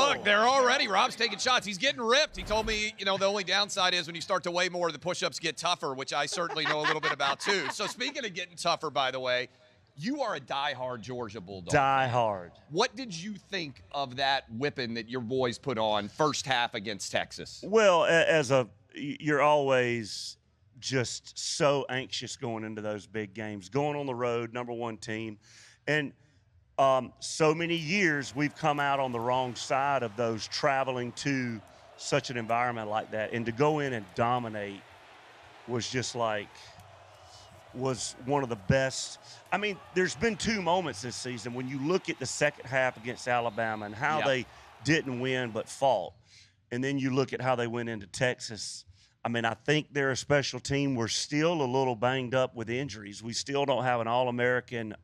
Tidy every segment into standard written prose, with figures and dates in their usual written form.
Look, they're already. Rob's taking shots. He's getting ripped. He told me, the only downside is when you start to weigh more, the push-ups get tougher, which I certainly know a little bit about too. So speaking of getting tougher, by the way, you are a diehard Georgia Bulldog. Diehard. What did you think of that whipping that your boys put on first half against Texas? Well, you're always just so anxious going into those big games, going on the road, number one team. And so many years we've come out on the wrong side of those, traveling to such an environment like that. And to go in and dominate was was one of the best. I mean, there's been two moments this season when you look at the second half against Alabama and how they didn't win but fought. And then you look at how they went into Texas. I mean, I think they're a special team. We're still a little banged up with injuries. We still don't have an All-American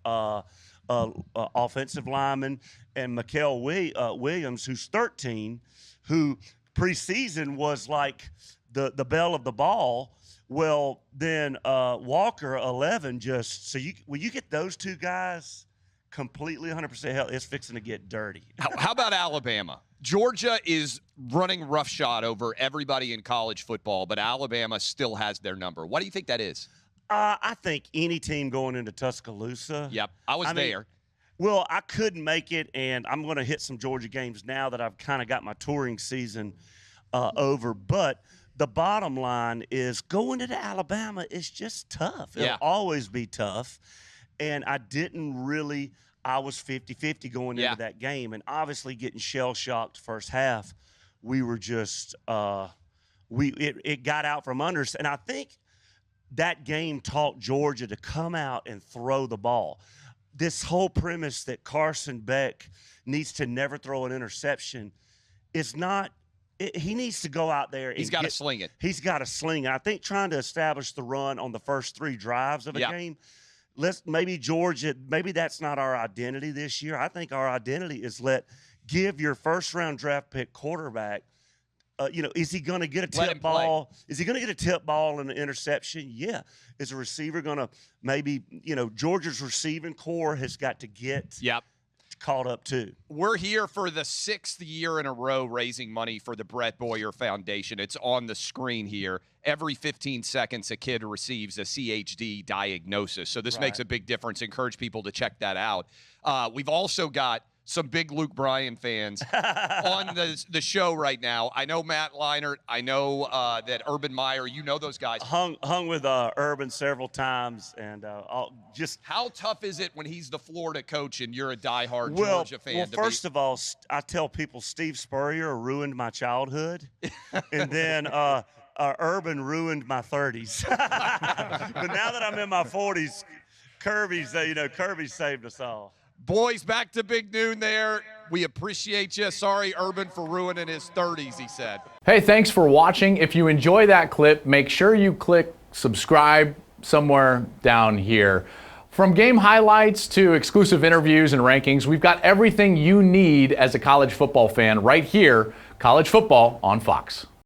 offensive lineman, and Mikael Williams, who's 13, who preseason was like the belle of the ball. Well, then Walker, 11, when you get those two guys completely 100% healthy, it's fixing to get dirty. How about Alabama? Georgia is running roughshod over everybody in college football, but Alabama still has their number. Why do you think that is? I think any team going into Tuscaloosa. Yep, I was there. Well, I couldn't make it, and I'm going to hit some Georgia games now that I've kind of got my touring season over. But the bottom line is going into Alabama is just tough. It'll always be tough. And I was 50-50 going into that game. And obviously getting shell-shocked first half, we were just it got out from under us. And I think that game taught Georgia to come out and throw the ball. This whole premise that Carson Beck needs to never throw an interception is not – he needs to go out there and he's got to sling it. He's got to sling it. I think trying to establish the run on the first three drives of a game, maybe that's not our identity this year. I think our identity is give your first-round draft pick quarterback is he going to get a tip ball? Is he going to get a tip ball and an interception? Yeah. Is a receiver going to Georgia's receiving core has got to get caught up too. We're here for the 6th year in a row raising money for the Brett Boyer Foundation. It's on the screen here. Every 15 seconds, a kid receives a CHD diagnosis. So this makes a big difference. Encourage people to check that out. We've also got some big Luke Bryan fans on the show right now. I know Matt Leinart. I know that Urban Meyer. You know those guys. Hung with Urban several times. And how tough is it when he's the Florida coach and you're a diehard Georgia fan? Well, first of all, I tell people Steve Spurrier ruined my childhood. And then Urban ruined my 30s. But now that I'm in my 40s, Kirby saved us all. Boys, back to Big Noon there. We appreciate you. Sorry, Urban, for ruining his 30s, he said. Hey, thanks for watching. If you enjoy that clip, make sure you click subscribe somewhere down here. From game highlights to exclusive interviews and rankings, we've got everything you need as a college football fan right here, College Football on Fox.